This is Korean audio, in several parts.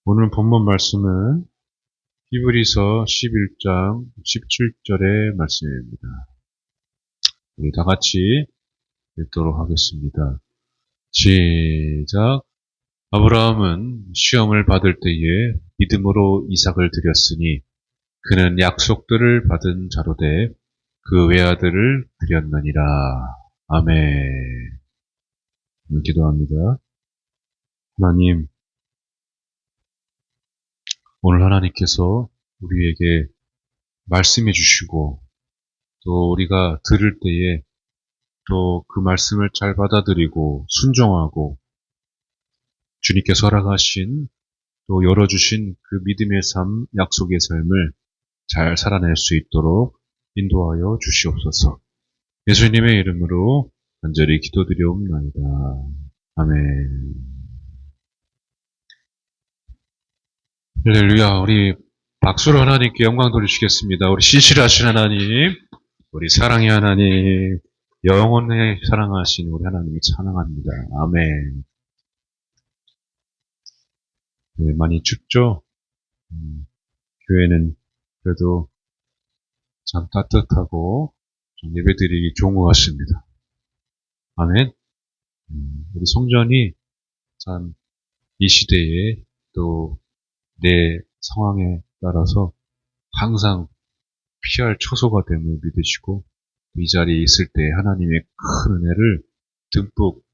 오늘 본문 말씀은 히브리서 11장 17절의 말씀입니다. 우리 다 같이 읽도록 하겠습니다. 시작. 아브라함은 시험을 받을 때에 믿음으로 이삭을 드렸으니 그는 약속들을 받은 자로 돼 그 외아들을 드렸느니라. 아멘. 기도합니다. 하나님, 오늘 하나님께서 우리에게 말씀해 주시고 또 우리가 들을 때에 또 그 말씀을 잘 받아들이고 순종하고 주님께서 허락하신 또 열어주신 그 믿음의 삶, 약속의 삶을 잘 살아낼 수 있도록 인도하여 주시옵소서. 예수님의 이름으로 간절히 기도드리옵나이다. 아멘. 할렐루야. 우리 박수로 하나님께 영광 돌리시겠습니다. 우리 신실하신 하나님, 우리 사랑의 하나님, 영원히 사랑하신 우리 하나님을 찬양합니다. 아멘. 네, 많이 춥죠? 교회는 그래도 참 따뜻하고 좀 예배드리기 좋은 것 같습니다. 아멘. 우리 성전이 참 이 시대에 또 내 상황에 따라서 항상 피할 처소가 됨을 믿으시고 이 자리에 있을 때 하나님의 큰 은혜를 듬뿍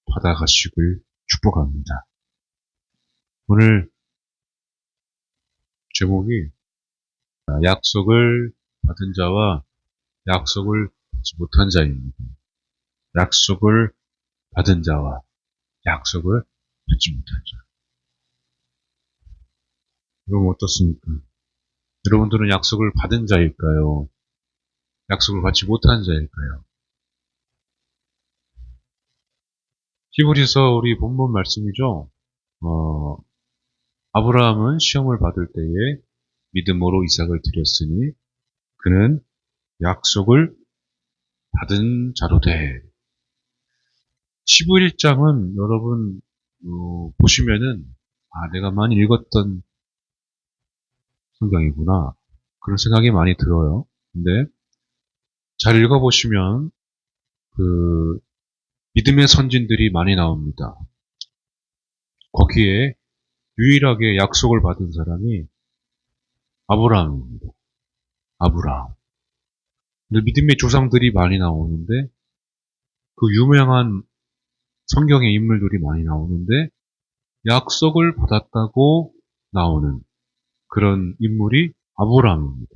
받아가시길 축복합니다. 오늘 제목이 약속을 받은 자와 약속을 받지 못한 자입니다. 약속을 받은 자와 약속을 받지 못한 자. 여러분 어떻습니까? 여러분들은 약속을 받은 자일까요? 약속을 받지 못한 자일까요? 히브리서 우리 본문 말씀이죠. 아브라함은 시험을 받을 때에 믿음으로 이삭을 드렸으니 그는 약속을 받은 자로 돼. 11장은 여러분 보시면은 내가 많이 읽었던 성경이구나 그런 생각이 많이 들어요. 근데 잘 읽어보시면 그 믿음의 선진들이 많이 나옵니다. 거기에 유일하게 약속을 받은 사람이 아브라함입니다. 아브라함. 근데 믿음의 조상들이 많이 나오는데 그 유명한 성경의 인물들이 많이 나오는데 약속을 받았다고 나오는 그런 인물이 아브라함입니다.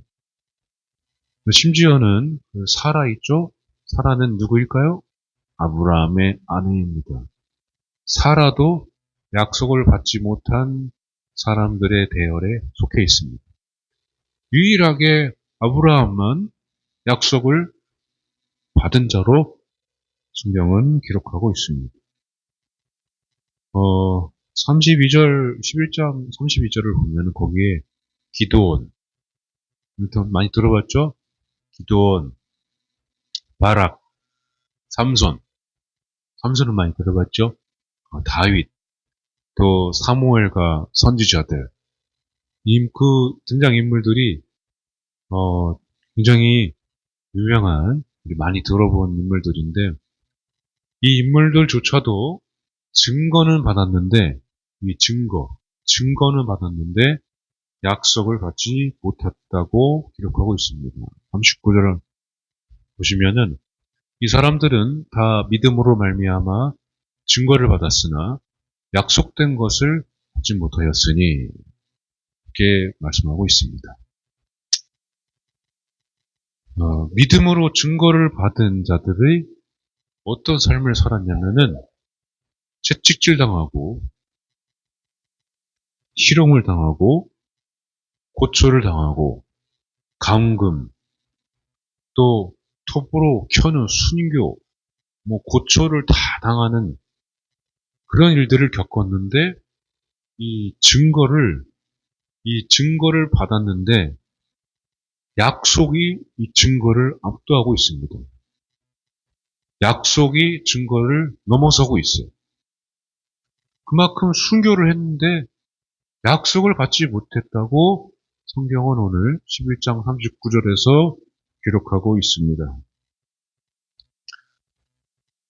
심지어는 그 사라 있죠? 사라는 누구일까요? 아브라함의 아내입니다. 사라도 약속을 받지 못한 사람들의 대열에 속해 있습니다. 유일하게 아브라함만 약속을 받은 자로 성경은 기록하고 있습니다. 32절, 11장 32절을 보면 거기에 기드온, 많이 들어봤죠? 기드온, 바락, 삼손은 많이 들어봤죠? 다윗, 또 사무엘과 선지자들, 그 등장인물들이 굉장히 유명한, 많이 들어본 인물들인데 이 인물들조차도 증거는 받았는데 이 증거는 받았는데 약속을 받지 못했다고 기록하고 있습니다. 39절을 보시면은 이 사람들은 다 믿음으로 말미암아 증거를 받았으나 약속된 것을 받지 못하였으니 이렇게 말씀하고 있습니다. 믿음으로 증거를 받은 자들의 어떤 삶을 살았냐면은 채찍질 당하고 희롱을 당하고 고초를 당하고 감금 또 톱으로 켜는 순교 고초를 다 당하는 그런 일들을 겪었는데 이 증거를 받았는데 약속이 이 증거를 압도하고 있습니다. 약속이 증거를 넘어서고 있어요. 그만큼 순교를 했는데 약속을 받지 못했다고 성경은 오늘 11장 39절에서 기록하고 있습니다.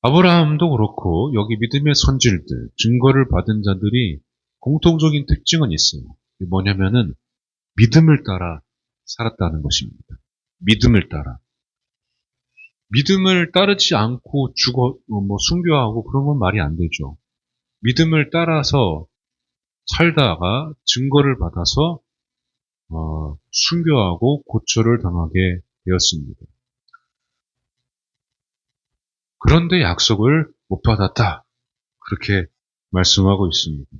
아브라함도 그렇고 여기 믿음의 선질들, 증거를 받은 자들이 공통적인 특징은 있어요. 뭐냐면은 믿음을 따라 살았다는 것입니다. 믿음을 따라. 믿음을 따르지 않고 순교하고 그런 건 말이 안 되죠. 믿음을 따라서 살다가 증거를 받아서 순교하고 고초를 당하게 되었습니다. 그런데 약속을 못 받았다. 그렇게 말씀하고 있습니다.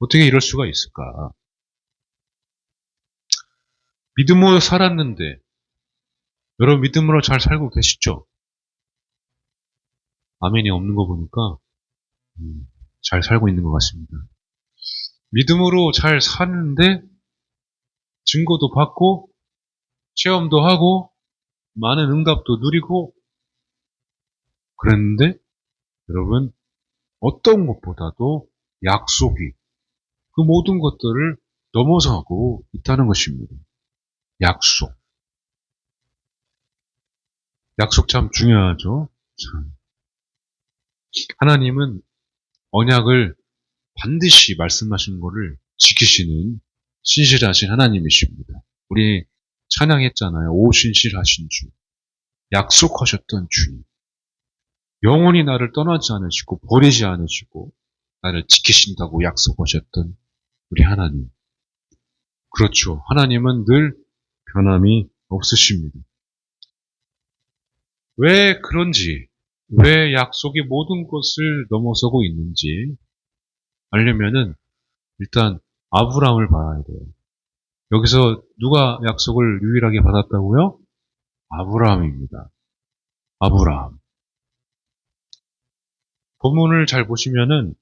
어떻게 이럴 수가 있을까? 믿음으로 살았는데 여러분 믿음으로 잘 살고 계시죠? 아멘이 없는 거 보니까 잘 살고 있는 것 같습니다. 믿음으로 잘 사는데 증거도 받고 체험도 하고 많은 응답도 누리고 그랬는데 여러분 어떤 것보다도 약속이 그 모든 것들을 넘어서고 있다는 것입니다. 약속. 약속 참 중요하죠. 참. 하나님은 언약을 반드시 말씀하신 것을 지키시는 신실하신 하나님이십니다. 우리 찬양했잖아요. 오 신실하신 주. 약속하셨던 주님. 영원히 나를 떠나지 않으시고 버리지 않으시고 나를 지키신다고 약속하셨던 우리 하나님. 그렇죠. 하나님은 늘 변함이 없으십니다. 왜 그런지, 왜 약속이 모든 것을 넘어서고 있는지 알려면은 일단 아브라함을 봐야 돼요. 여기서 누가 약속을 유일하게 받았다고요? 아브라함입니다. 아브라함. 본문을 잘 보시면은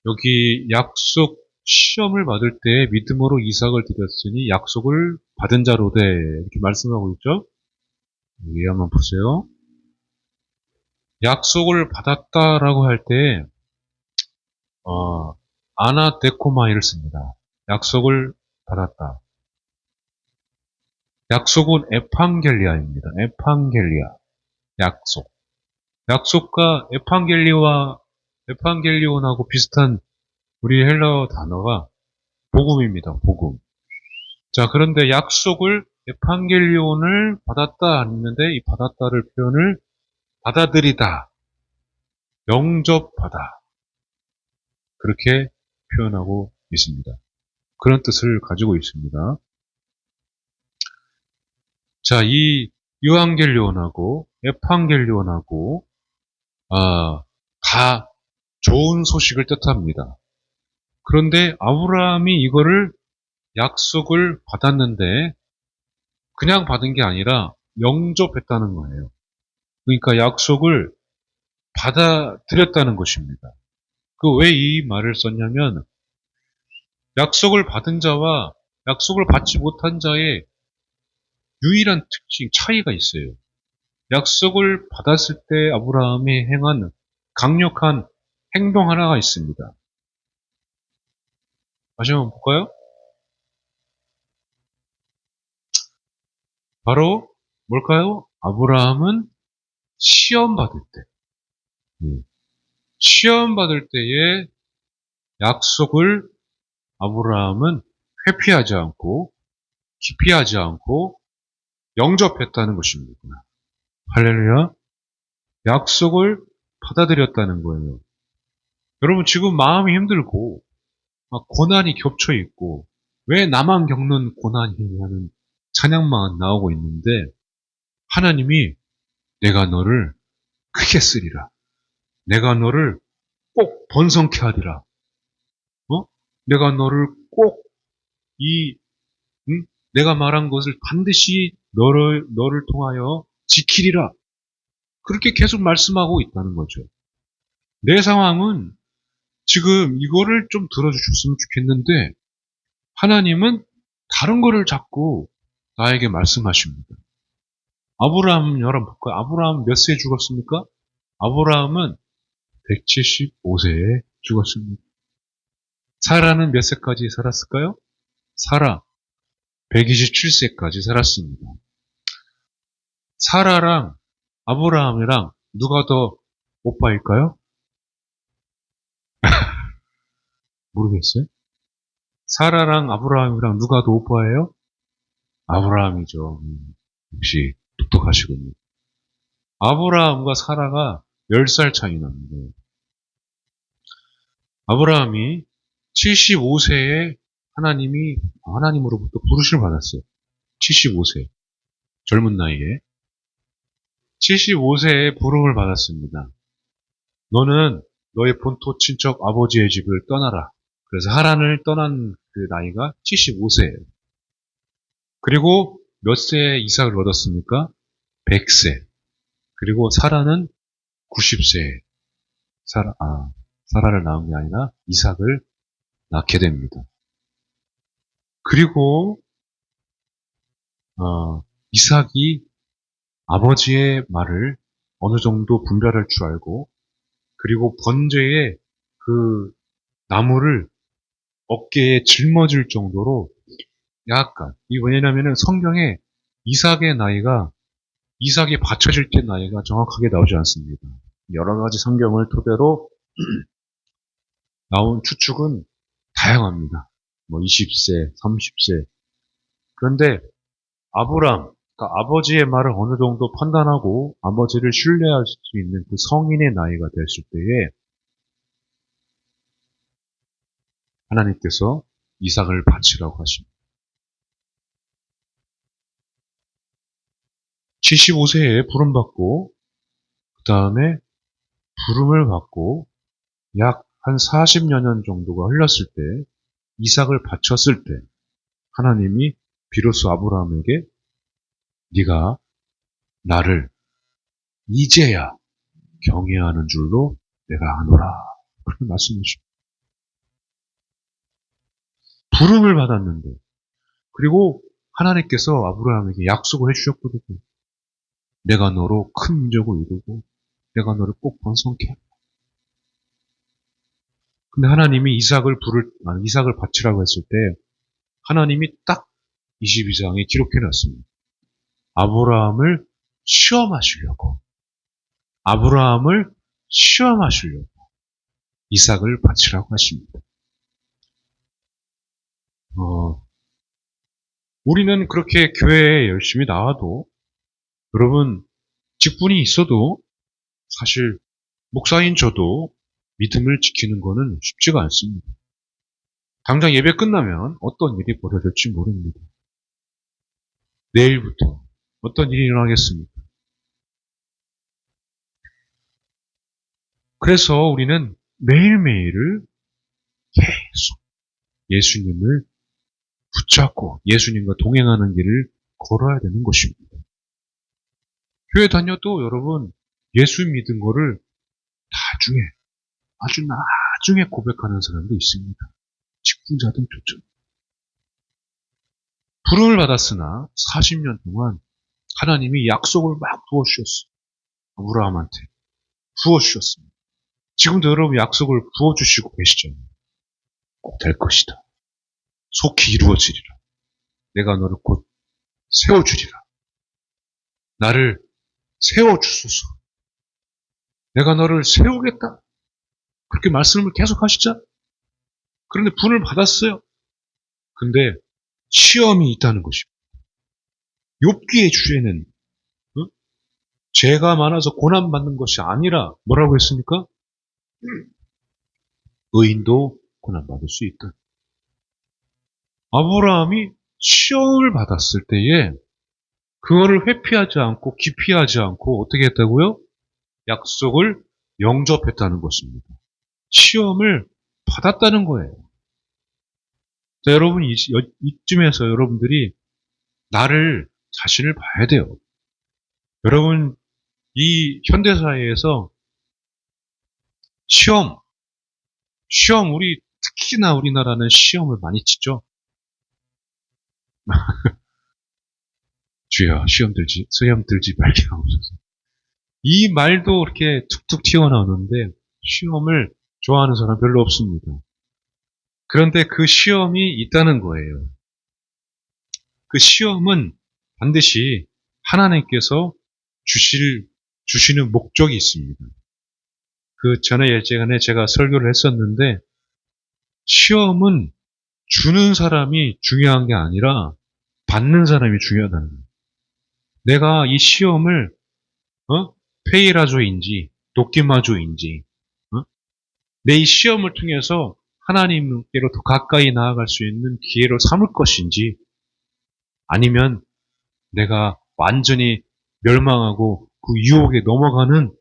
여기 약속 시험을 받을 때 믿음으로 이삭을 드렸으니 약속을 받은 자로 돼 이렇게 말씀하고 있죠. 여기 한번 보세요. 약속을 받았다라고 할 때 아나데코마이를 씁니다. 약속을 받았다. 약속은 에판겔리아입니다. 에판겔리아. 약속. 약속과 에판겔리온하고 비슷한 우리 헬라어 단어가 복음입니다. 복음. 자, 그런데 약속을 에판겔리온을 받았다 했는데 이 받았다를 표현을 받아들이다, 영접하다 그렇게 표현하고 있습니다. 그런 뜻을 가지고 있습니다. 자, 이 유앙겔리온하고 에판겔리온하고 다 좋은 소식을 뜻합니다. 그런데 아브라함이 이거를 약속을 받았는데 그냥 받은 게 아니라 영접했다는 거예요. 그러니까 약속을 받아들였다는 것입니다. 그 왜 이 말을 썼냐면 약속을 받은 자와 약속을 받지 못한 자의 유일한 특징, 차이가 있어요. 약속을 받았을 때 아브라함이 행한 강력한 행동 하나가 있습니다. 다시 한번 볼까요? 바로 뭘까요? 아브라함은 시험 받을 때, 시험 받을 때에 약속을 아브라함은 회피하지 않고 기피하지 않고 영접했다는 것입니다. 할렐루야. 약속을 받아들였다는 거예요. 여러분 지금 마음이 힘들고 막 고난이 겹쳐 있고 왜 나만 겪는 고난이냐는 찬양만 나오고 있는데 하나님이 내가 너를 크게 쓰리라. 내가 너를 꼭 번성케 하리라. 내가 너를 꼭 내가 말한 것을 반드시 너를 통하여 지키리라. 그렇게 계속 말씀하고 있다는 거죠. 내 상황은 지금 이거를 좀 들어주셨으면 좋겠는데 하나님은 다른 거를 자꾸 나에게 말씀하십니다. 아브라함 여러분 볼까요? 아브라함 몇 세에 죽었습니까? 아브라함은 175세에 죽었습니다. 사라는 몇 세까지 살았을까요? 사라 127세까지 살았습니다. 사라랑 아브라함이랑 누가 더 오빠일까요? 모르겠어요. 사라랑 아브라함이랑 누가 더 오빠예요? 아브라함이죠. 역시 똑똑하시군요. 아브라함과 사라가 10살 차이 납니다. 아브라함이 75세에 하나님으로부터 부르심을 받았어요. 75세. 젊은 나이에. 75세에 부름을 받았습니다. 너는 너의 본토 친척 아버지의 집을 떠나라. 그래서 하란을 떠난 그 나이가 75세예요. 그리고 몇 세에 이삭을 얻었습니까? 100세. 그리고 사라는 90세에 사라를 낳은 게 아니라 이삭을 낳게 됩니다. 그리고 이삭이 아버지의 말을 어느 정도 분별할 줄 알고, 그리고 번제에 그 나무를 어깨에 짊어질 정도로 약간, 이 왜냐면은 성경에 이삭이 받쳐질 때 나이가 정확하게 나오지 않습니다. 여러 가지 성경을 토대로 나온 추측은 다양합니다. 뭐 20세, 30세. 그런데 그러니까 아버지의 말을 어느 정도 판단하고 아버지를 신뢰할 수 있는 그 성인의 나이가 됐을 때에 하나님께서 이삭을 바치라고 하십니다. 75세에 부름받고, 그 다음에 부름을 받고 약 한 40여 년 정도가 흘렀을 때, 이삭을 바쳤을 때 하나님이 비로소 아브라함에게 네가 나를 이제야 경외하는 줄로 내가 아노라, 그렇게 말씀하십니다. 부름을 받았는데, 그리고 하나님께서 아브라함에게 약속을 해주셨거든요. 내가 너로 큰 민족을 이루고 내가 너를 꼭 번성케. 근데 하나님이 이삭을 바치라고 했을 때 하나님이 딱 22장에 기록해놨습니다. 아브라함을 시험하시려고 이삭을 바치라고 하십니다. 우리는 그렇게 교회에 열심히 나와도, 여러분, 직분이 있어도 사실 목사인 저도 믿음을 지키는 것은 쉽지가 않습니다. 당장 예배 끝나면 어떤 일이 벌어질지 모릅니다. 내일부터 어떤 일이 일어나겠습니까? 그래서 우리는 매일매일을 계속 예수님을 붙잡고 예수님과 동행하는 길을 걸어야 되는 것입니다. 교회 다녀도 여러분, 예수 믿은 거를 아주 나중에 고백하는 사람도 있습니다. 직분자들조차. 부름을 받았으나 40년 동안 하나님이 약속을 막 부어주셨어요. 아브라함한테 부어주셨습니다. 지금도 여러분 약속을 부어주시고 계시잖아요. 꼭 될 것이다. 속히 이루어지리라. 내가 너를 곧 세워주리라. 나를 세워주소서. 내가 너를 세우겠다. 그렇게 말씀을 계속 하시죠. 그런데 분을 받았어요. 근데 시험이 있다는 것입니다. 욥기의 주제는 죄가 많아서 고난받는 것이 아니라 뭐라고 했습니까? 의인도 고난받을 수 있다. 아브라함이 시험을 받았을 때에 그거를 회피하지 않고 기피하지 않고 어떻게 했다고요? 약속을 영접했다는 것입니다. 시험을 받았다는 거예요. 자, 여러분, 이쯤에서 여러분들이 자신을 봐야 돼요. 여러분, 이 현대사회에서 시험, 특히나 우리나라는 시험을 많이 치죠. 주여, 시험 들지 말게 하옵소서. 이 말도 이렇게 툭툭 튀어나오는데, 시험을 좋아하는 사람 별로 없습니다. 그런데 그 시험이 있다는 거예요. 그 시험은 반드시 하나님께서 주시는 목적이 있습니다. 그 전에 예전에 제가 설교를 했었는데, 시험은 주는 사람이 중요한 게 아니라 받는 사람이 중요하다는 거예요. 내가 이 시험을 페이라조인지 도끼마조인지 내 이 시험을 통해서 하나님께로 더 가까이 나아갈 수 있는 기회로 삼을 것인지, 아니면 내가 완전히 멸망하고 그 유혹에 넘어가는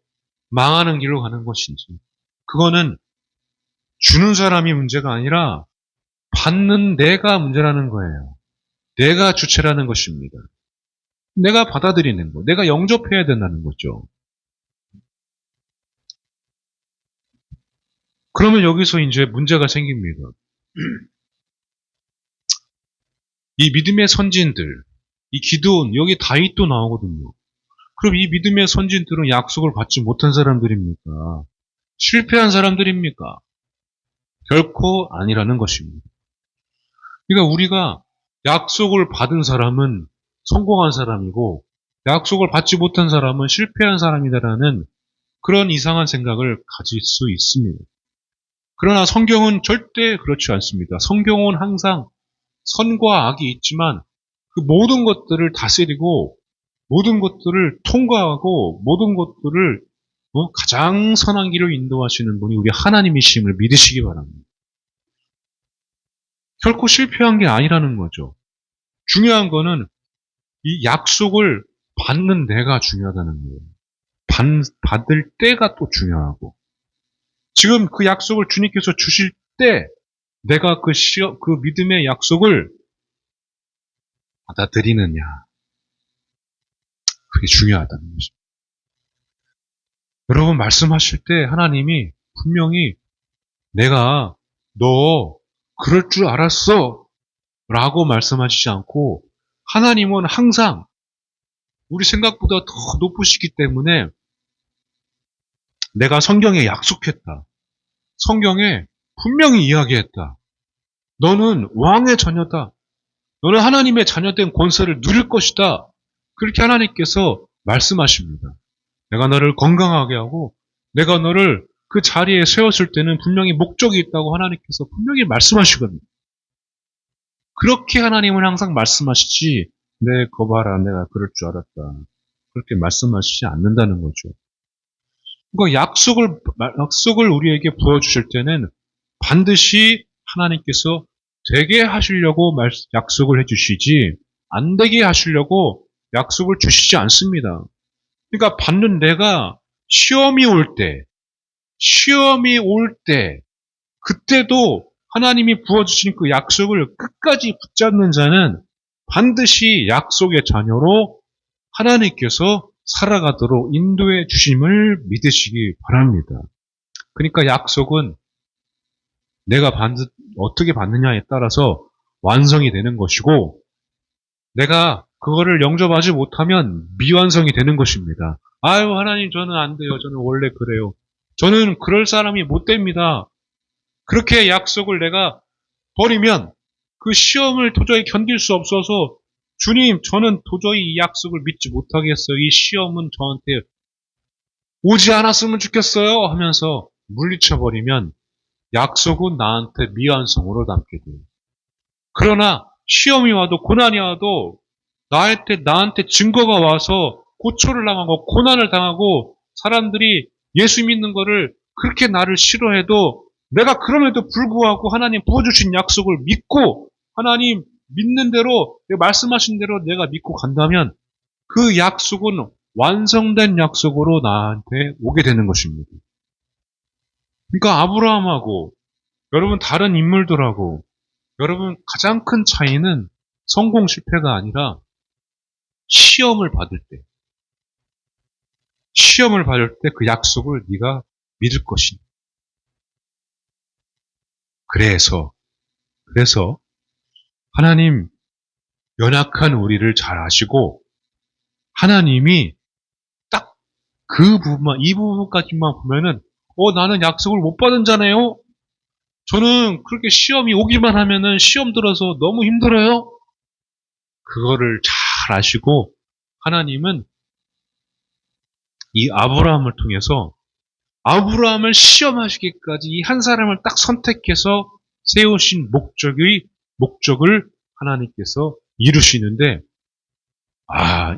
망하는 길로 가는 것인지, 그거는 주는 사람이 문제가 아니라 받는 내가 문제라는 거예요. 내가 주체라는 것입니다. 내가 받아들이는 거, 내가 영접해야 된다는 거죠. 그러면 여기서 이제 문제가 생깁니다. 이 믿음의 선진들, 이 기드온, 여기 다윗도 나오거든요. 그럼 이 믿음의 선진들은 약속을 받지 못한 사람들입니까? 실패한 사람들입니까? 결코 아니라는 것입니다. 그러니까 우리가 약속을 받은 사람은 성공한 사람이고, 약속을 받지 못한 사람은 실패한 사람이다라는 그런 이상한 생각을 가질 수 있습니다. 그러나 성경은 절대 그렇지 않습니다. 성경은 항상 선과 악이 있지만 그 모든 것들을 다스리고 모든 것들을 통과하고 모든 것들을 가장 선한 길로 인도하시는 분이 우리 하나님이심을 믿으시기 바랍니다. 결코 실패한 게 아니라는 거죠. 중요한 거는 이 약속을 받는 내가 중요하다는 거예요. 받을 때가 또 중요하고, 지금 그 약속을 주님께서 주실 때 내가 그 믿음의 약속을 받아들이느냐, 그게 중요하다는 거죠. 여러분, 말씀하실 때 하나님이 분명히 내가 너 그럴 줄 알았어 라고 말씀하시지 않고, 하나님은 항상 우리 생각보다 더 높으시기 때문에 내가 성경에 약속했다, 성경에 분명히 이야기했다, 너는 왕의 자녀다, 너는 하나님의 자녀된 권세를 누릴 것이다, 그렇게 하나님께서 말씀하십니다. 내가 너를 건강하게 하고 내가 너를 그 자리에 세웠을 때는 분명히 목적이 있다고 하나님께서 분명히 말씀하시거든요. 그렇게 하나님은 항상 말씀하시지, 거 봐라, 내가 그럴 줄 알았다, 그렇게 말씀하시지 않는다는 거죠. 그러니까 약속을 우리에게 부어주실 때는 반드시 하나님께서 되게 하시려고 약속을 해주시지, 안 되게 하시려고 약속을 주시지 않습니다. 그러니까 받는 내가 시험이 올 때, 그때도 하나님이 부어주신 그 약속을 끝까지 붙잡는 자는 반드시 약속의 자녀로 하나님께서 살아가도록 인도해 주심을 믿으시기 바랍니다. 그러니까 약속은 내가 어떻게 받느냐에 따라서 완성이 되는 것이고, 내가 그거를 영접하지 못하면 미완성이 되는 것입니다. 아유, 하나님, 저는 안 돼요. 저는 원래 그래요. 저는 그럴 사람이 못 됩니다. 그렇게 약속을 내가 버리면 그 시험을 도저히 견딜 수 없어서, 주님, 저는 도저히 이 약속을 믿지 못하겠어요. 이 시험은 저한테 오지 않았으면 좋겠어요 하면서 물리쳐버리면 약속은 나한테 미완성으로 남게 돼요. 그러나 시험이 와도 고난이 와도 나한테 증거가 와서 고초를 당하고 고난을 당하고 사람들이 예수 믿는 거를 그렇게 나를 싫어해도, 내가 그럼에도 불구하고 하나님 부어주신 약속을 믿고 하나님 믿는 대로, 말씀하신 대로 내가 믿고 간다면 그 약속은 완성된 약속으로 나한테 오게 되는 것입니다. 그러니까 아브라함하고 여러분 다른 인물들하고 여러분 가장 큰 차이는 성공 실패가 아니라 시험을 받을 때 그 약속을 네가 믿을 것이니. 그래서 하나님 연약한 우리를 잘 아시고, 하나님이 딱 이 부분까지만 보면은 나는 약속을 못 받은 자네요, 저는 그렇게 시험이 오기만 하면은 시험 들어서 너무 힘들어요. 그거를 잘 아시고 하나님은 이 아브라함을 통해서 아브라함을 시험하시기까지 이 한 사람을 딱 선택해서 세우신 목적을 하나님께서 이루시는데,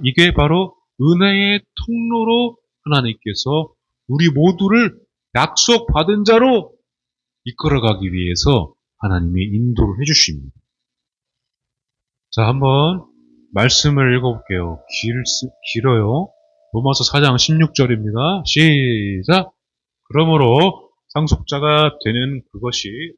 이게 바로 은혜의 통로로 하나님께서 우리 모두를 약속받은 자로 이끌어가기 위해서 하나님이 인도를 해주십니다. 자, 한번 말씀을 읽어볼게요. 길어요. 로마서 4장 16절입니다. 시작! 그러므로 상속자가 되는 그것이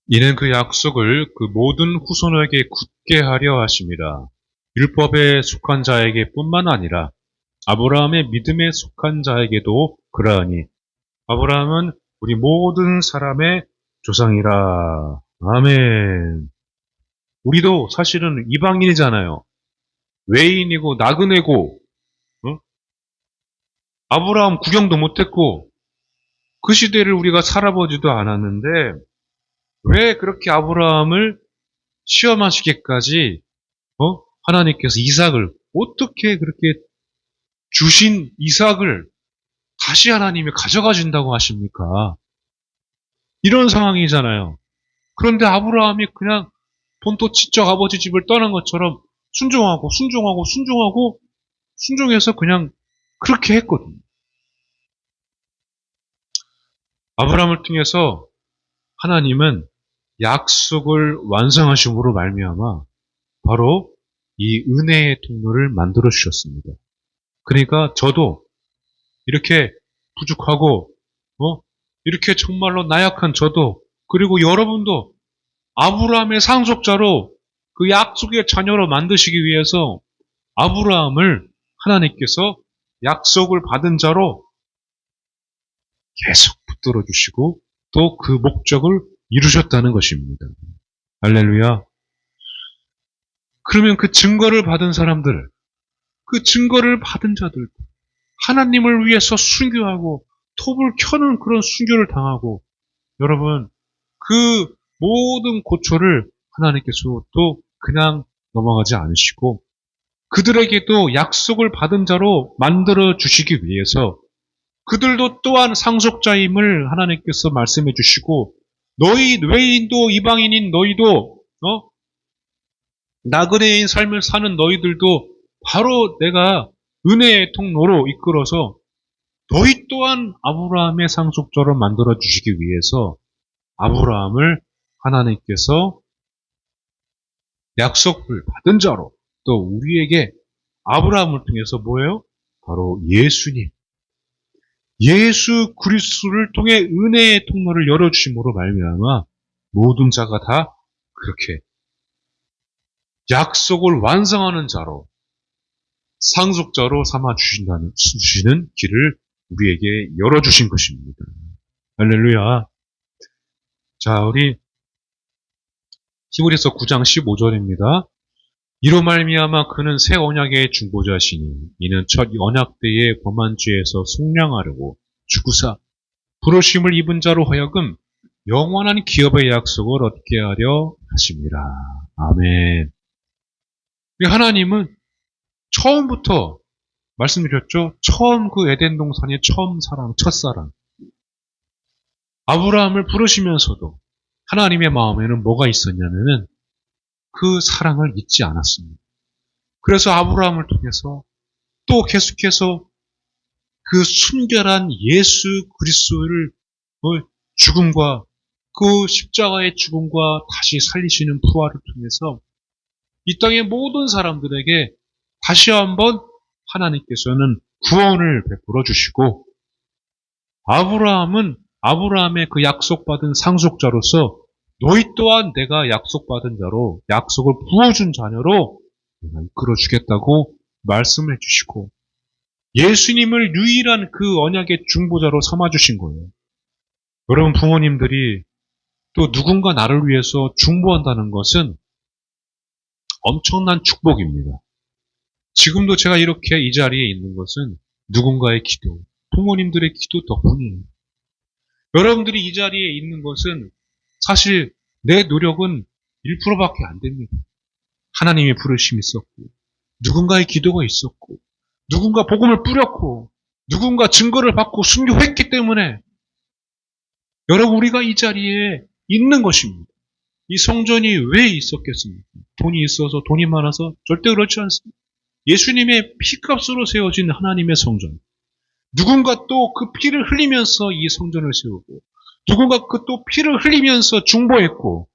이는 그 약속을 그 모든 후손에게 굳게 하려 하심이라. 율법에 속한 자에게 뿐만 아니라 아브라함의 믿음에 속한 자에게도 그러하니 아브라함은 우리 모든 사람의 조상이라. 아멘. 우리도 사실은 이방인이잖아요. 외인이고 나그네고, 응? 아브라함 구경도 못했고 그 시대를 우리가 살아보지도 않았는데 왜 그렇게 아브라함을 시험하시기까지 하나님께서 이삭을 어떻게 그렇게 주신 이삭을 다시 하나님이 가져가 준다고 하십니까? 이런 상황이잖아요. 그런데 아브라함이 그냥 본토 친척 아버지 집을 떠난 것처럼 순종해서 그냥 그렇게 했거든요. 아브라함을 통해서 하나님은 약속을 완성하심으로 말미암아 바로 이 은혜의 통로를 만들어 주셨습니다. 그러니까 저도 이렇게 부족하고 이렇게 정말로 나약한 저도, 그리고 여러분도 아브라함의 상속자로 그 약속의 자녀로 만드시기 위해서 아브라함을 하나님께서 약속을 받은 자로 계속 붙들어 주시고 또 그 목적을 이루셨다는 것입니다. 할렐루야. 그러면 그 증거를 받은 사람들, 그 증거를 받은 자들, 하나님을 위해서 순교하고 톱을 켜는 그런 순교를 당하고, 여러분 그 모든 고초를 하나님께서 또 그냥 넘어가지 않으시고 그들에게도 약속을 받은 자로 만들어 주시기 위해서 그들도 또한 상속자임을 하나님께서 말씀해 주시고, 너희 외인도 이방인인 너희도 나그네인 삶을 사는 너희들도 바로 내가 은혜의 통로로 이끌어서 너희 또한 아브라함의 상속자로 만들어 주시기 위해서 아브라함을 하나님께서 약속을 받은 자로 또 우리에게 아브라함을 통해서 뭐예요? 바로 예수 그리스도를 통해 은혜의 통로를 열어주심으로 말미암아 모든 자가 다 그렇게 약속을 완성하는 자로 상속자로 삼아 주시는 길을 우리에게 열어주신 것입니다. 할렐루야. 자, 우리 히브리서 9장 15절입니다. 이로 말미암아 그는 새 언약의 중보자시니 이는 첫 언약 때의 범한 죄에서 속량하려고 죽으사 부르심을 입은 자로 하여금 영원한 기업의 약속을 얻게 하려 하십니다. 아멘. 하나님은 처음부터 말씀드렸죠. 처음 그 에덴 동산의 처음 사랑, 첫사랑 아브라함을 부르시면서도 하나님의 마음에는 뭐가 있었냐면은 그 사랑을 잊지 않았습니다. 그래서 아브라함을 통해서 또 계속해서 그 순결한 예수 그리스도를 죽음과 그 십자가의 죽음과 다시 살리시는 부활을 통해서 이 땅의 모든 사람들에게 다시 한번 하나님께서는 구원을 베풀어 주시고 아브라함의 그 약속받은 상속자로서 너희 또한 내가 약속받은 자로 약속을 부어준 자녀로 내가 이끌어 주겠다고 말씀해 주시고 예수님을 유일한 그 언약의 중보자로 삼아 주신 거예요. 여러분 부모님들이 또 누군가 나를 위해서 중보한다는 것은 엄청난 축복입니다. 지금도 제가 이렇게 이 자리에 있는 것은 누군가의 기도, 부모님들의 기도 덕분이에요. 여러분들이 이 자리에 있는 것은 사실 내 노력은 1%밖에 안 됩니다. 하나님의 부르심이 있었고, 누군가의 기도가 있었고, 누군가 복음을 뿌렸고, 누군가 증거를 받고 순교했기 때문에 여러분 우리가 이 자리에 있는 것입니다. 이 성전이 왜 있었겠습니까? 돈이 있어서, 돈이 많아서? 절대 그렇지 않습니다. 예수님의 피값으로 세워진 하나님의 성전. 누군가 또 그 피를 흘리면서 이 성전을 세우고, 누군가 그 또 피를 흘리면서 중보했고,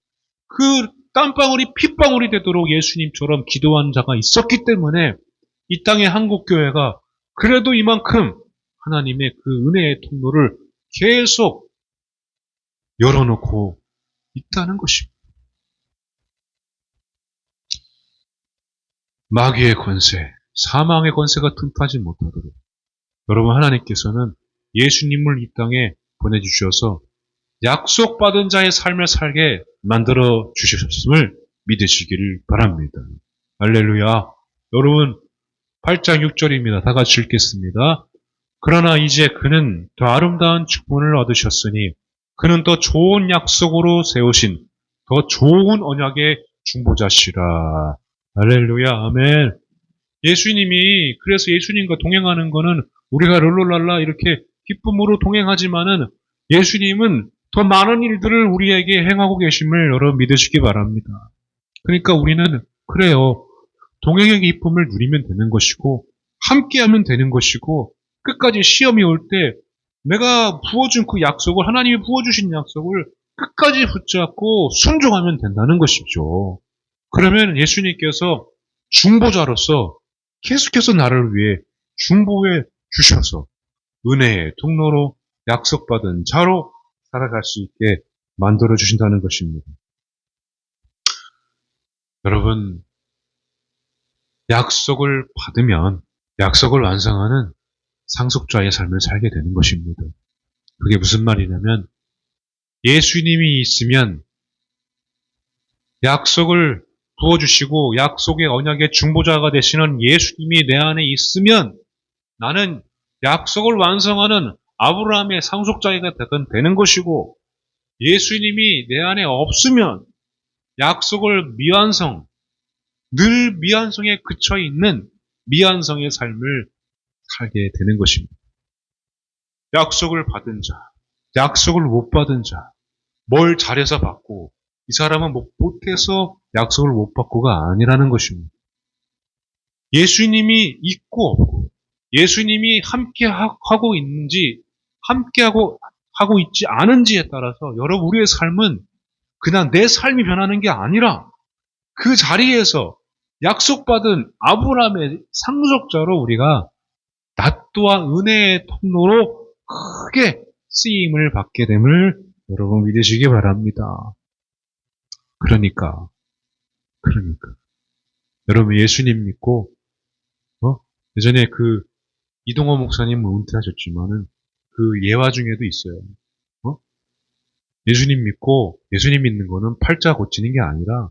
그 땀방울이 핏방울이 되도록 예수님처럼 기도한 자가 있었기 때문에 이 땅의 한국교회가 그래도 이만큼 하나님의 그 은혜의 통로를 계속 열어놓고 있다는 것입니다. 마귀의 권세, 사망의 권세가 틈타지 못하도록 여러분 하나님께서는 예수님을 이 땅에 보내주셔서 약속받은 자의 삶을 살게 만들어 주셨음을 믿으시기를 바랍니다. 할렐루야. 여러분 8장 6절입니다. 다 같이 읽겠습니다. 그러나 이제 그는 더 아름다운 축복을 얻으셨으니 그는 더 좋은 약속으로 세우신 더 좋은 언약의 중보자시라. 할렐루야. 아멘. 예수님이 그래서 예수님과 동행하는 거는 우리가 롤롤랄라 이렇게 기쁨으로 동행하지만은 예수님은 더 많은 일들을 우리에게 행하고 계심을 여러분 믿으시기 바랍니다. 그러니까 우리는 그래요. 동행의 기쁨을 누리면 되는 것이고 함께하면 되는 것이고 끝까지 시험이 올 때 내가 부어준 그 약속을 하나님이 부어주신 약속을 끝까지 붙잡고 순종하면 된다는 것이죠. 그러면 예수님께서 중보자로서 계속해서 나를 위해 중보해 주셔서 은혜의 통로로 약속받은 자로 살아갈 수 있게 만들어 주신다는 것입니다. 여러분, 약속을 받으면 약속을 완성하는 상속자의 삶을 살게 되는 것입니다. 그게 무슨 말이냐면 예수님이 있으면 약속을 부어주시고 약속의 언약의 중보자가 되시는 예수님이 내 안에 있으면 나는 약속을 완성하는 아브라함의 상속자가 되는 것이고 예수님이 내 안에 없으면 약속을 미완성, 늘 미완성에 그쳐 있는 미완성의 삶을 살게 되는 것입니다. 약속을 받은 자, 약속을 못 받은 자, 뭘 잘해서 받고 이 사람은 못해서 약속을 못 받고가 아니라는 것입니다. 예수님이 있고 없고 예수님이 함께 하고 있는지 함께 하고 있지 않은지에 따라서 여러분 우리의 삶은 그냥 내 삶이 변하는 게 아니라 그 자리에서 약속받은 아브라함의 상속자로 우리가 나 또한 은혜의 통로로 크게 쓰임을 받게 됨을 여러분 믿으시기 바랍니다. 그러니까 여러분 예수님 믿고 예전에 그 이동호 목사님은 은퇴하셨지만은 그 예화 중에도 있어요. 예수님 믿고 예수님 믿는 거는 팔자 고치는 게 아니라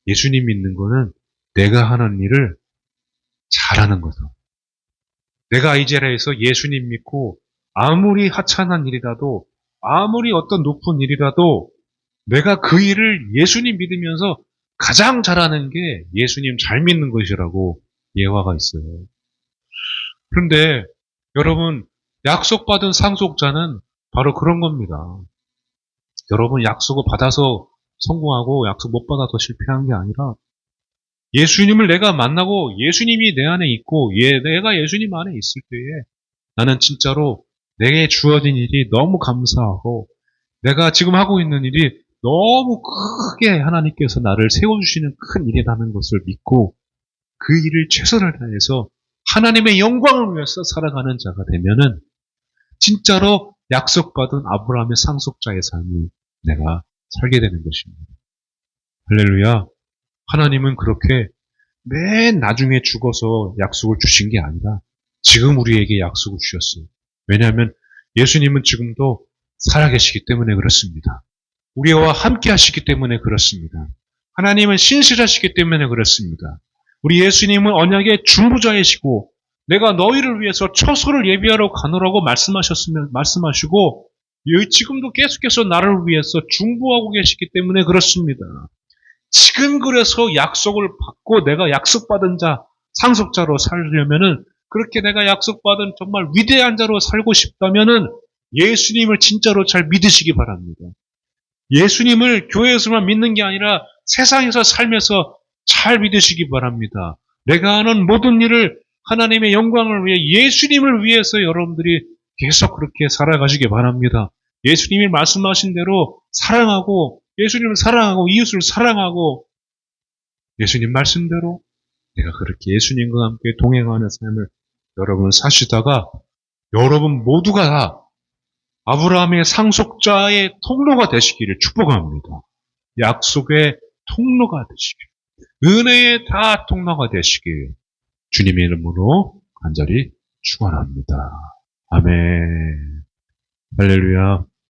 예수님 믿는 거는 내가 하는 일을 잘하는 거다. 내가 이 자리에서 예수님 믿고 아무리 하찮은 일이라도 아무리 어떤 높은 일이라도 내가 그 일을 예수님 믿으면서 가장 잘하는 게 예수님 잘 믿는 것이라고 예화가 있어요. 그런데 여러분 약속받은 상속자는 바로 그런 겁니다. 여러분 약속을 받아서 성공하고 약속 못 받아서 실패한 게 아니라 예수님을 내가 만나고 예수님이 내 안에 있고 내가 예수님 안에 있을 때에 나는 진짜로 내게 주어진 일이 너무 감사하고 내가 지금 하고 있는 일이 너무 크게 하나님께서 나를 세워주시는 큰 일이라는 것을 믿고 그 일을 최선을 다해서 하나님의 영광을 위해서 살아가는 자가 되면은 진짜로 약속받은 아브라함의 상속자의 삶을 내가 살게 되는 것입니다. 할렐루야. 하나님은 그렇게 맨 나중에 죽어서 약속을 주신 게 아니라 지금 우리에게 약속을 주셨어요. 왜냐하면 예수님은 지금도 살아계시기 때문에 그렇습니다. 우리와 함께 하시기 때문에 그렇습니다. 하나님은 신실하시기 때문에 그렇습니다. 우리 예수님은 언약의 중보자이시고 내가 너희를 위해서 처소를 예비하러 가노라고 말씀하시고 지금도 계속해서 나를 위해서 중보하고 계시기 때문에 그렇습니다. 지금 그래서 약속을 받고 내가 약속받은 자, 상속자로 살려면은 그렇게 내가 약속받은 정말 위대한 자로 살고 싶다면은 예수님을 진짜로 잘 믿으시기 바랍니다. 예수님을 교회에서만 믿는 게 아니라 세상에서 살면서 잘 믿으시기 바랍니다. 내가 하는 모든 일을 하나님의 영광을 위해 예수님을 위해서 여러분들이 계속 그렇게 살아가시기 바랍니다. 예수님이 말씀하신 대로 사랑하고 예수님을 사랑하고 이웃을 사랑하고 예수님 말씀대로 내가 그렇게 예수님과 함께 동행하는 삶을 여러분 사시다가 여러분 모두가 다 아브라함의 상속자의 통로가 되시기를 축복합니다. 약속의 통로가 되시길, 은혜의 다 통로가 되시길 주님의 이름으로 간절히 축원합니다. 아멘. 할렐루야.